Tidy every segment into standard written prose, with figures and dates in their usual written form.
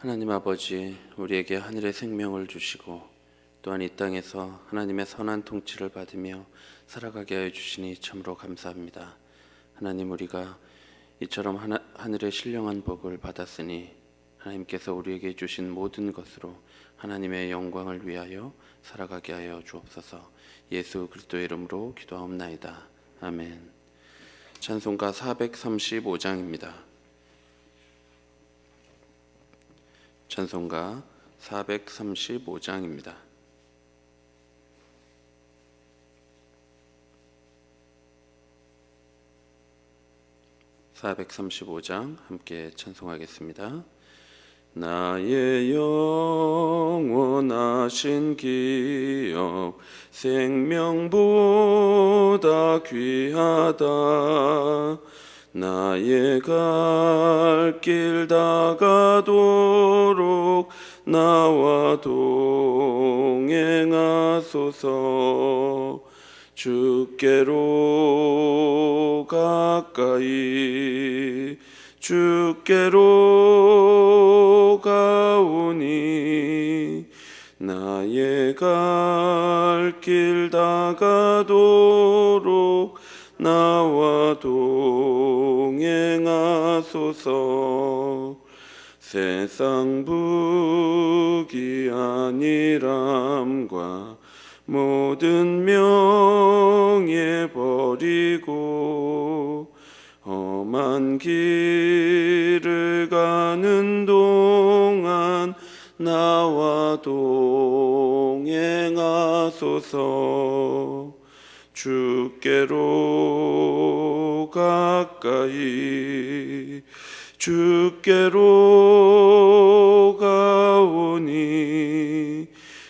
하나님 아버지, 우리에게 하늘의 생명을 주시고 또한 이 땅에서 하나님의 선한 통치를 받으며 살아가게 하여 주시니 참으로 감사합니다. 하나님, 우리가 이처럼 하늘의 신령한 복을 받았으니 하나님께서 우리에게 주신 모든 것으로 하나님의 영광을 위하여 살아가게 하여 주옵소서. 예수 그리스도의 이름으로 기도하옵나이다. 아멘. 찬송가 435장입니다. 찬송가 435장입니다. (435장) 함께 찬송하겠습니다. 나의 영원하신 기업 생명보다 귀하다. 나의 갈 길 다가도록 나와 동행하소서. 주께로 가까이 주께로 가오니 나의 갈 길 다가도록 나와 동행하소서. 세상 부귀 안일함과 모든 명예 버리고 험한 길을 가는 동안 나와 동행하소서. 주께로 가까이 주께로 가오니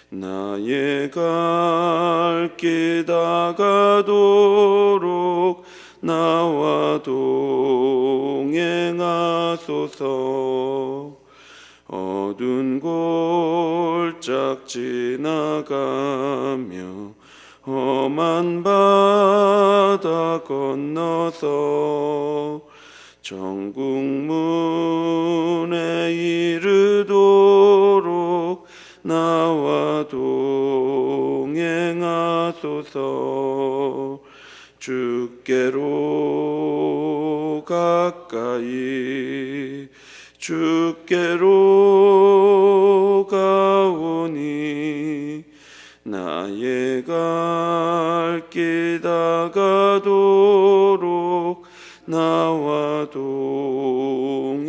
나의 갈 길 다가도록 나와 동행하소서. 어두운 골짝 지나가며 험한 바다 건너서 정국문에 이르도록 나와 동행하소서. 주께로 가까이 주께로 가오니 나의 갈 길 다가도록 나와 동행하소서.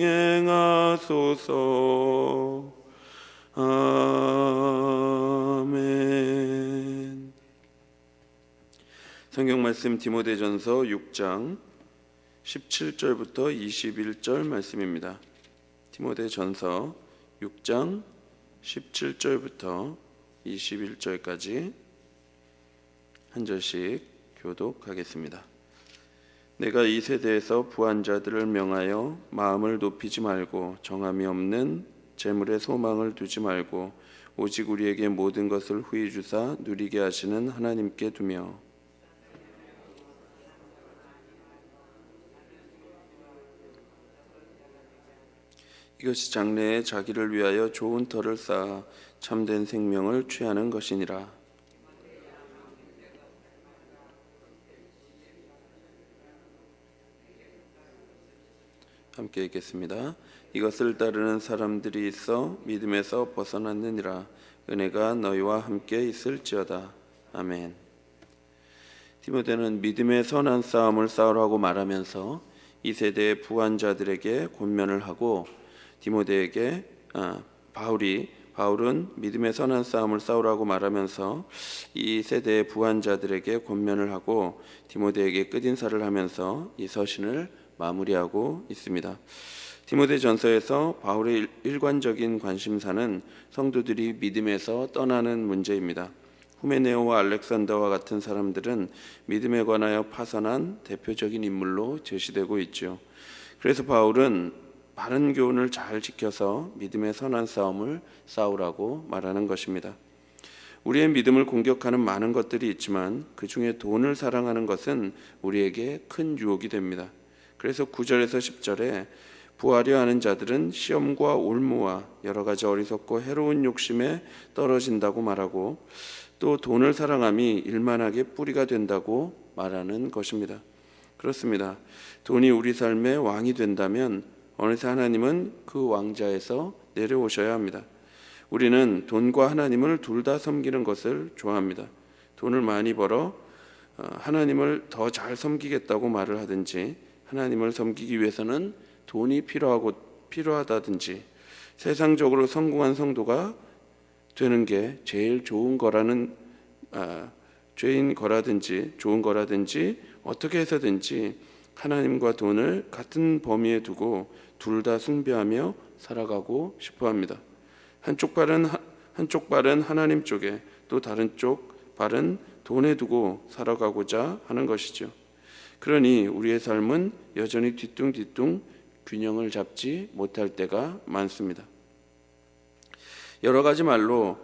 아멘. 성경 말씀 디모데전서 6장 17절부터 21절 말씀입니다. 디모데전서 6장 17절부터 21절까지 한 절씩 교독하겠습니다. 내가 이 세대에서 부한 자들을 명하여 마음을 높이지 말고 정함이 없는 재물에 소망을 두지 말고 오직 우리에게 모든 것을 후히 주사 누리게 하시는 하나님께 두며 이것이 장래에 자기를 위하여 좋은 터를 쌓아 참된 생명을 취하는 것이니라. 함께 읽겠습니다. 이것을 따르는 사람들이 있어 믿음에서 벗어났느니라. 은혜가 너희와 함께 있을지어다. 아멘. 디모데는 믿음의 선한 싸움을 싸우라고 말하면서 이 세대의 부한 자들에게 권면을 하고 디모데에게 바울은 믿음의 선한 싸움을 싸우라고 말하면서 이 세대의 부한 자들에게 권면을 하고 디모데에게 끝인사를 하면서 이 서신을 마무리하고 있습니다. 디모데전서에서 바울의 일관적인 관심사는 성도들이 믿음에서 떠나는 문제입니다. 후메네오와 알렉산더와 같은 사람들은 믿음에 관하여 파선한 대표적인 인물로 제시되고 있죠. 그래서 바울은 바른 교훈을 잘 지켜서 믿음의 선한 싸움을 싸우라고 말하는 것입니다. 우리의 믿음을 공격하는 많은 것들이 있지만 그 중에 돈을 사랑하는 것은 우리에게 큰 유혹이 됩니다. 그래서 9절에서 10절에 부하려 하는 자들은 시험과 올무와 여러 가지 어리석고 해로운 욕심에 떨어진다고 말하고, 또 돈을 사랑함이 일만하게 뿌리가 된다고 말하는 것입니다. 그렇습니다. 돈이 우리 삶의 왕이 된다면 어느새 하나님은 그 왕자에서 내려오셔야 합니다. 우리는 돈과 하나님을 둘 다 섬기는 것을 좋아합니다. 돈을 많이 벌어 하나님을 더 잘 섬기겠다고 말을 하든지, 하나님을 섬기기 위해서는 돈이 필요하다든지, 세상적으로 성공한 성도가 되는 게 제일 좋은 거라든지 어떻게 해서든지 하나님과 돈을 같은 범위에 두고 둘 다 숭배하며 살아가고 싶어합니다. 한쪽 발은 하나님 쪽에, 또 다른 쪽 발은 돈에 두고 살아가고자 하는 것이죠. 그러니 우리의 삶은 여전히 뒤뚱뒤뚱 균형을 잡지 못할 때가 많습니다. 여러 가지 말로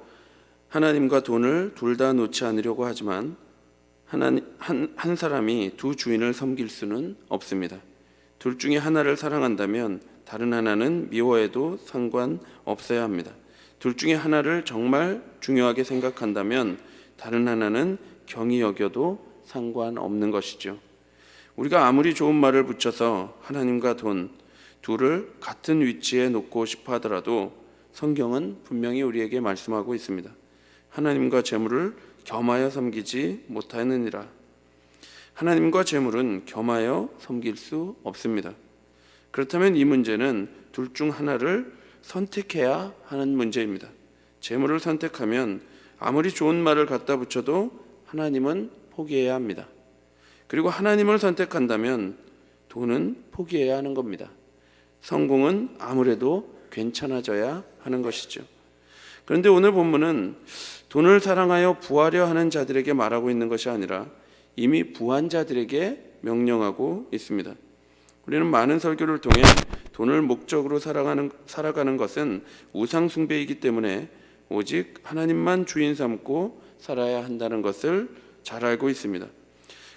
하나님과 돈을 둘 다 놓지 않으려고 하지만 한 사람이 두 주인을 섬길 수는 없습니다. 둘 중에 하나를 사랑한다면 다른 하나는 미워해도 상관없어야 합니다. 둘 중에 하나를 정말 중요하게 생각한다면 다른 하나는 경히 여겨도 상관없는 것이죠. 우리가 아무리 좋은 말을 붙여서 하나님과 돈 둘을 같은 위치에 놓고 싶어 하더라도 성경은 분명히 우리에게 말씀하고 있습니다. 하나님과 재물을 겸하여 섬기지 못하느니라. 하나님과 재물은 겸하여 섬길 수 없습니다. 그렇다면 이 문제는 둘 중 하나를 선택해야 하는 문제입니다. 재물을 선택하면 아무리 좋은 말을 갖다 붙여도 하나님은 포기해야 합니다. 그리고 하나님을 선택한다면 돈은 포기해야 하는 겁니다. 성공은 아무래도 괜찮아져야 하는 것이죠. 그런데 오늘 본문은 돈을 사랑하여 부하려 하는 자들에게 말하고 있는 것이 아니라 이미 부한 자들에게 명령하고 있습니다. 우리는 많은 설교를 통해 돈을 목적으로 살아가는 것은 우상 숭배이기 때문에 오직 하나님만 주인 삼고 살아야 한다는 것을 잘 알고 있습니다.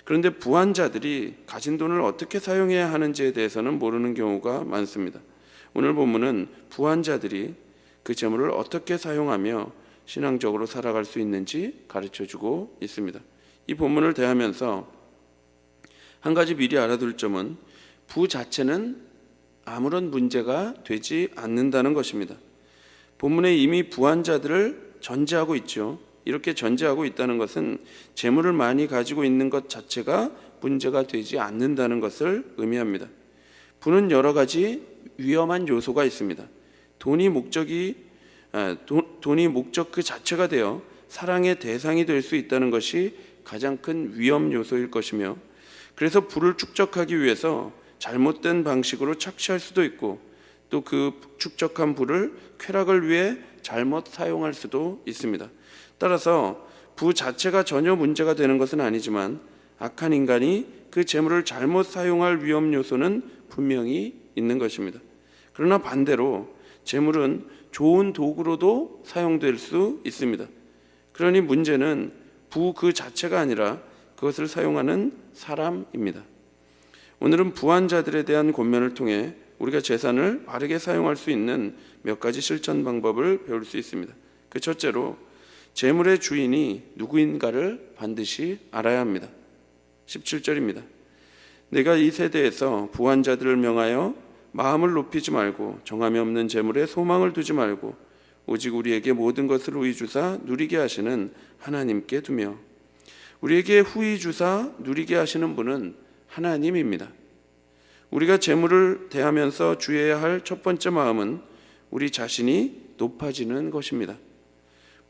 그런데 부한 자들이 가진 돈을 어떻게 사용해야 하는지에 대해서는 모르는 경우가 많습니다. 오늘 본문은 부한 자들이 그 재물을 어떻게 사용하며 신앙적으로 살아갈 수 있는지 가르쳐주고 있습니다. 이 본문을 대하면서 한 가지 미리 알아둘 점은 부 자체는 아무런 문제가 되지 않는다는 것입니다. 본문에 이미 부한 자들을 전제하고 있죠. 이렇게 전제하고 있다는 것은 재물을 많이 가지고 있는 것 자체가 문제가 되지 않는다는 것을 의미합니다. 부는 여러 가지 위험한 요소가 있습니다. 돈이 목적 그 자체가 되어 사랑의 대상이 될 수 있다는 것이 가장 큰 위험 요소일 것이며, 그래서 부를 축적하기 위해서 잘못된 방식으로 착취할 수도 있고, 또 그 축적한 부를 쾌락을 위해 잘못 사용할 수도 있습니다. 따라서 부 자체가 전혀 문제가 되는 것은 아니지만 악한 인간이 그 재물을 잘못 사용할 위험 요소는 분명히 있는 것입니다. 그러나 반대로 재물은 좋은 도구로도 사용될 수 있습니다. 그러니 문제는 부 그 자체가 아니라 그것을 사용하는 사람입니다. 오늘은 부한 자들에 대한 권면을 통해 우리가 재산을 바르게 사용할 수 있는 몇 가지 실천 방법을 배울 수 있습니다. 그 첫째로 재물의 주인이 누구인가를 반드시 알아야 합니다. 17절입니다. 내가 이 세대에서 부한 자들을 명하여 마음을 높이지 말고 정함이 없는 재물에 소망을 두지 말고 오직 우리에게 모든 것을 후히 주사 누리게 하시는 하나님께 두며, 우리에게 후히 주사 누리게 하시는 분은 하나님입니다. 우리가 재물을 대하면서 주의해야 할 첫 번째 마음은 우리 자신이 높아지는 것입니다.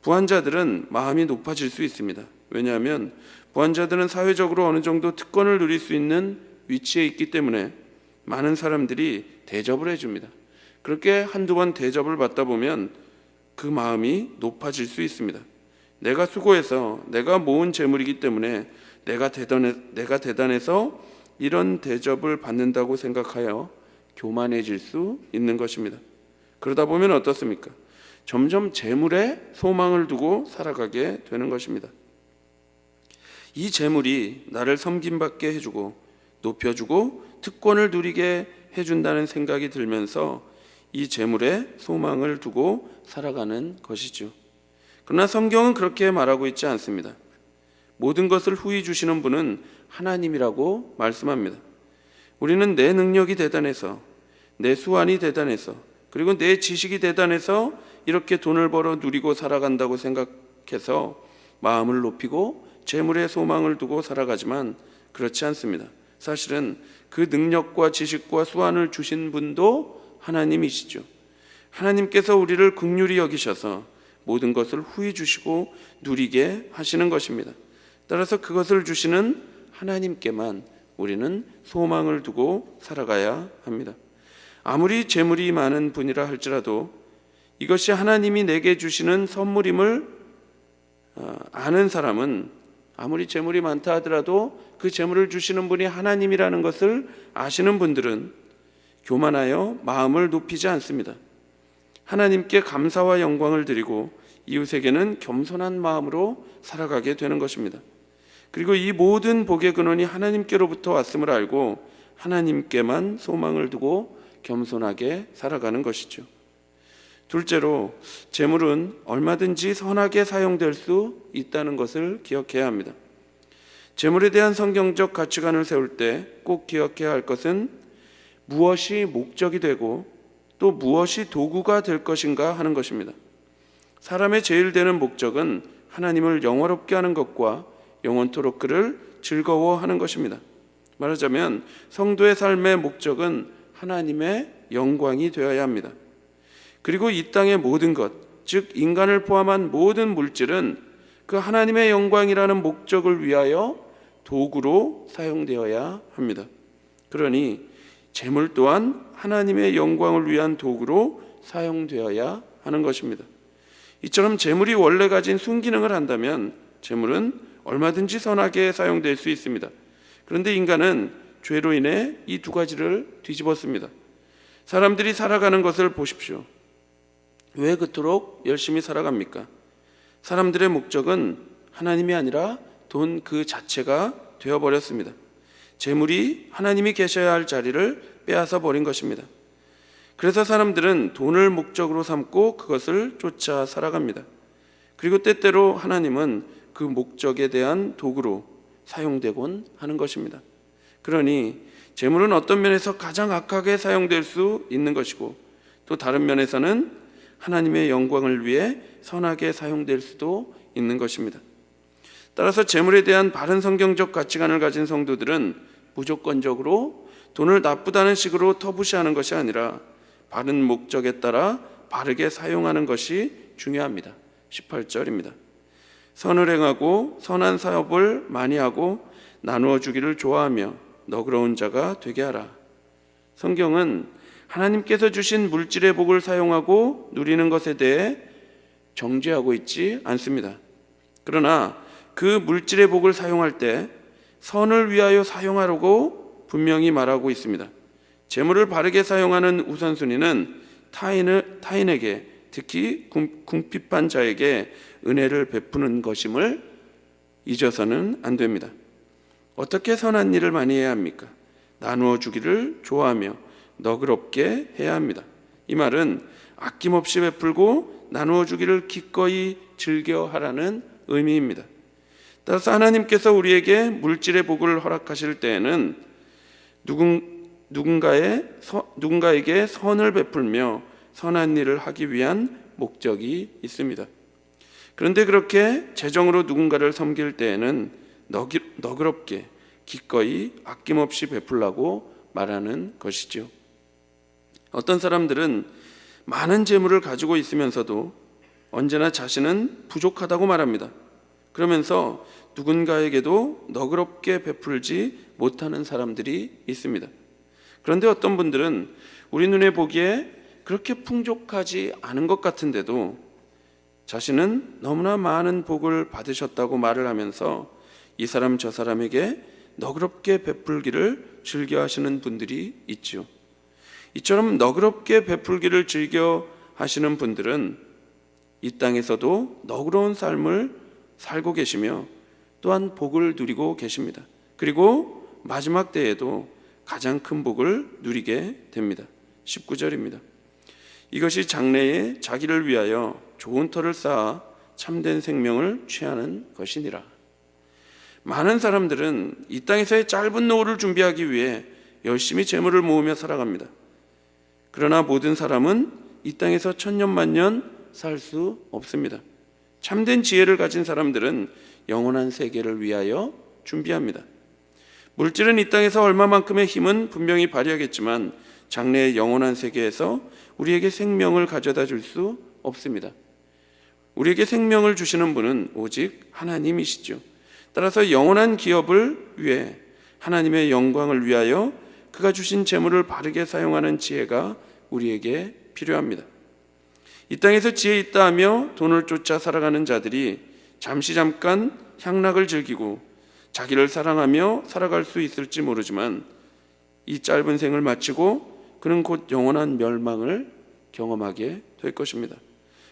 부한 자들은 마음이 높아질 수 있습니다. 왜냐하면 부한 자들은 사회적으로 어느 정도 특권을 누릴 수 있는 위치에 있기 때문에 많은 사람들이 대접을 해줍니다. 그렇게 한두 번 대접을 받다 보면 그 마음이 높아질 수 있습니다. 내가 수고해서 내가 모은 재물이기 때문에 내가 대단해서 이런 대접을 받는다고 생각하여 교만해질 수 있는 것입니다. 그러다 보면 어떻습니까? 점점 재물에 소망을 두고 살아가게 되는 것입니다. 이 재물이 나를 섬김받게 해주고 높여주고 특권을 누리게 해준다는 생각이 들면서 이 재물에 소망을 두고 살아가는 것이죠. 그러나 성경은 그렇게 말하고 있지 않습니다. 모든 것을 후히 주시는 분은 하나님이라고 말씀합니다. 우리는 내 능력이 대단해서, 내 수완이 대단해서, 그리고 내 지식이 대단해서 이렇게 돈을 벌어 누리고 살아간다고 생각해서 마음을 높이고 재물에 소망을 두고 살아가지만 그렇지 않습니다. 사실은 그 능력과 지식과 수완을 주신 분도 하나님이시죠. 하나님께서 우리를 긍휼히 여기셔서 모든 것을 후히 주시고 누리게 하시는 것입니다. 따라서 그것을 주시는 하나님께만 우리는 소망을 두고 살아가야 합니다. 아무리 재물이 많은 분이라 할지라도 이것이 하나님이 내게 주시는 선물임을 아는 사람은 아무리 재물이 많다 하더라도 그 재물을 주시는 분이 하나님이라는 것을 아시는 분들은 교만하여 마음을 높이지 않습니다. 하나님께 감사와 영광을 드리고 이웃에게는 겸손한 마음으로 살아가게 되는 것입니다. 그리고 이 모든 복의 근원이 하나님께로부터 왔음을 알고 하나님께만 소망을 두고 겸손하게 살아가는 것이죠. 둘째로, 재물은 얼마든지 선하게 사용될 수 있다는 것을 기억해야 합니다. 재물에 대한 성경적 가치관을 세울 때 꼭 기억해야 할 것은 무엇이 목적이 되고 또 무엇이 도구가 될 것인가 하는 것입니다. 사람의 제일 되는 목적은 하나님을 영화롭게 하는 것과 영원토록 그를 즐거워하는 것입니다. 말하자면 성도의 삶의 목적은 하나님의 영광이 되어야 합니다. 그리고 이 땅의 모든 것, 즉 인간을 포함한 모든 물질은 그 하나님의 영광이라는 목적을 위하여 도구로 사용되어야 합니다. 그러니 재물 또한 하나님의 영광을 위한 도구로 사용되어야 하는 것입니다. 이처럼 재물이 원래 가진 순기능을 한다면 재물은 얼마든지 선하게 사용될 수 있습니다. 그런데 인간은 죄로 인해 이 두 가지를 뒤집었습니다. 사람들이 살아가는 것을 보십시오. 왜 그토록 열심히 살아갑니까? 사람들의 목적은 하나님이 아니라 돈 그 자체가 되어버렸습니다. 재물이 하나님이 계셔야 할 자리를 빼앗아 버린 것입니다. 그래서 사람들은 돈을 목적으로 삼고 그것을 쫓아 살아갑니다. 그리고 때때로 하나님은 그 목적에 대한 도구로 사용되곤 하는 것입니다. 그러니 재물은 어떤 면에서 가장 악하게 사용될 수 있는 것이고 또 다른 면에서는 하나님의 영광을 위해 선하게 사용될 수도 있는 것입니다. 따라서 재물에 대한 바른 성경적 가치관을 가진 성도들은 무조건적으로 돈을 나쁘다는 식으로 터부시하는 것이 아니라 바른 목적에 따라 바르게 사용하는 것이 중요합니다. 18절입니다. 선을 행하고 선한 사업을 많이 하고 나누어 주기를 좋아하며 너그러운 자가 되게 하라. 성경은 하나님께서 주신 물질의 복을 사용하고 누리는 것에 대해 정죄하고 있지 않습니다. 그러나 그 물질의 복을 사용할 때 선을 위하여 사용하라고 분명히 말하고 있습니다. 재물을 바르게 사용하는 우선순위는 타인에게, 특히 궁핍한 자에게 은혜를 베푸는 것임을 잊어서는 안 됩니다. 어떻게 선한 일을 많이 해야 합니까? 나누어 주기를 좋아하며 너그럽게 해야 합니다. 이 말은 아낌없이 베풀고 나누어 주기를 기꺼이 즐겨 하라는 의미입니다. 따라서 하나님께서 우리에게 물질의 복을 허락하실 때에는 누군가에게 선을 베풀며 선한 일을 하기 위한 목적이 있습니다. 그런데 그렇게 재정으로 누군가를 섬길 때에는 너그럽게 기꺼이 아낌없이 베풀라고 말하는 것이죠. 어떤 사람들은 많은 재물을 가지고 있으면서도 언제나 자신은 부족하다고 말합니다. 그러면서 누군가에게도 너그럽게 베풀지 못하는 사람들이 있습니다. 그런데 어떤 분들은 우리 눈에 보기에 그렇게 풍족하지 않은 것 같은데도 자신은 너무나 많은 복을 받으셨다고 말을 하면서 이 사람 저 사람에게 너그럽게 베풀기를 즐겨 하시는 분들이 있죠. 이처럼 너그럽게 베풀기를 즐겨 하시는 분들은 이 땅에서도 너그러운 삶을 살고 계시며 또한 복을 누리고 계십니다. 그리고 마지막 때에도 가장 큰 복을 누리게 됩니다. 19절입니다. 이것이 장래에 자기를 위하여 좋은 터를 쌓아 참된 생명을 취하는 것이니라. 많은 사람들은 이 땅에서의 짧은 노후를 준비하기 위해 열심히 재물을 모으며 살아갑니다. 그러나 모든 사람은 이 땅에서 천년만년 살 수 없습니다. 참된 지혜를 가진 사람들은 영원한 세계를 위하여 준비합니다. 물질은 이 땅에서 얼마만큼의 힘은 분명히 발휘하겠지만 장래의 영원한 세계에서 우리에게 생명을 가져다 줄 수 없습니다. 우리에게 생명을 주시는 분은 오직 하나님이시죠. 따라서 영원한 기업을 위해 하나님의 영광을 위하여 그가 주신 재물을 바르게 사용하는 지혜가 우리에게 필요합니다. 이 땅에서 지혜 있다 하며 돈을 쫓아 살아가는 자들이 잠깐 향락을 즐기고 자기를 사랑하며 살아갈 수 있을지 모르지만 이 짧은 생을 마치고 그는 곧 영원한 멸망을 경험하게 될 것입니다.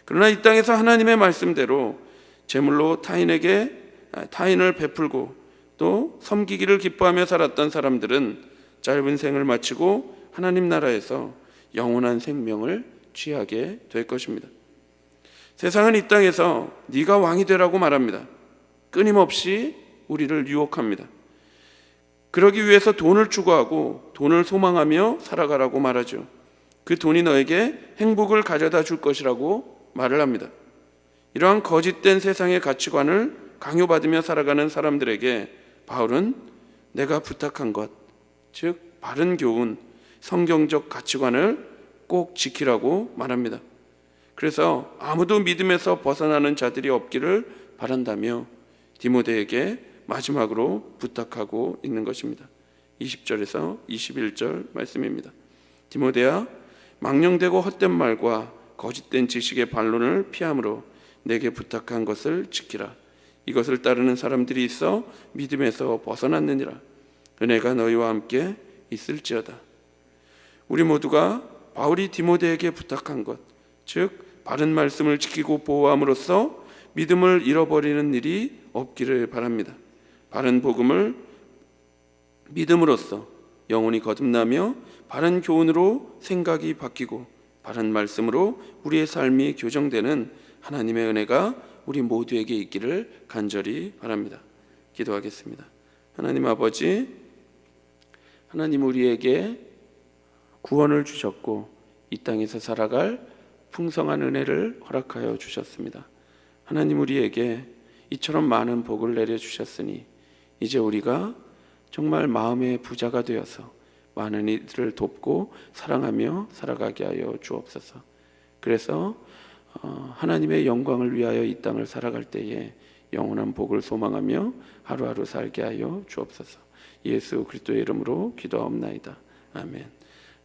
그러나 이 땅에서 하나님의 말씀대로 재물로 타인을 베풀고 또 섬기기를 기뻐하며 살았던 사람들은 짧은 생을 마치고 하나님 나라에서 영원한 생명을 취하게 될 것입니다. 세상은 이 땅에서 네가 왕이 되라고 말합니다. 끊임없이 우리를 유혹합니다. 그러기 위해서 돈을 추구하고 돈을 소망하며 살아가라고 말하죠. 그 돈이 너에게 행복을 가져다 줄 것이라고 말을 합니다. 이러한 거짓된 세상의 가치관을 강요받으며 살아가는 사람들에게 바울은 내가 부탁한 것, 즉 바른 교훈, 성경적 가치관을 꼭 지키라고 말합니다. 그래서 아무도 믿음에서 벗어나는 자들이 없기를 바란다며 디모데에게 마지막으로 부탁하고 있는 것입니다. 20절에서 21절 말씀입니다. 디모데야, 망령되고 헛된 말과 거짓된 지식의 반론을 피함으로 내게 부탁한 것을 지키라. 이것을 따르는 사람들이 있어 믿음에서 벗어났느니라. 은혜가 너희와 함께 있을지어다. 우리 모두가 바울이 디모데에게 부탁한 것, 즉 바른 말씀을 지키고 보호함으로써 믿음을 잃어버리는 일이 없기를 바랍니다. 바른 복음을 믿음으로써 영혼이 거듭나며 바른 교훈으로 생각이 바뀌고 바른 말씀으로 우리의 삶이 교정되는 하나님의 은혜가 우리 모두에게 있기를 간절히 바랍니다. 기도하겠습니다. 하나님 아버지, 하나님 우리에게 구원을 주셨고 이 땅에서 살아갈 풍성한 은혜를 허락하여 주셨습니다. 하나님 우리에게 이처럼 많은 복을 내려주셨으니 이제 우리가 정말 마음의 부자가 되어서 많은 이들을 돕고 사랑하며 살아가게 하여 주옵소서. 그래서 하나님의 영광을 위하여 이 땅을 살아갈 때에 영원한 복을 소망하며 하루하루 살게 하여 주옵소서. 예수 그리스도의 이름으로 기도하옵나이다. 아멘.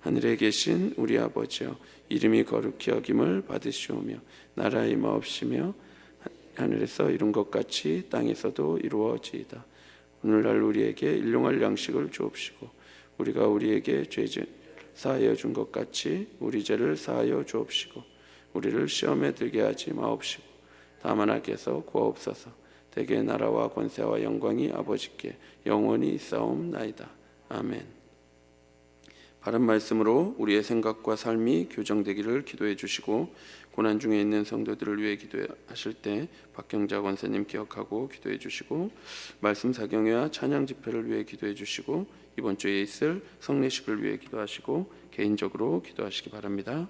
하늘에 계신 우리 아버지여, 이름이 거룩히 여김을 받으시오며 나라의 임하옵시며 하늘에서 이룬 것 같이 땅에서도 이루어지이다. 오늘날 우리에게 일용할 양식을 주옵시고 우리가 우리에게 죄를 사하여 준 것 같이 우리 죄를 사하여 주옵시고 우리를 시험에 들게 하지 마옵시고 다만 악에서 구하옵소서. 대개 나라와 권세와 영광이 아버지께 영원히 있사옵나이다. 아멘. 바른 말씀으로 우리의 생각과 삶이 교정되기를 기도해 주시고 고난 중에 있는 성도들을 위해 기도하실 때 박경자 권사님 기억하고 기도해 주시고 말씀 사경회와 찬양 집회를 위해 기도해 주시고 이번 주에 있을 성례식을 위해 기도하시고 개인적으로 기도하시기 바랍니다.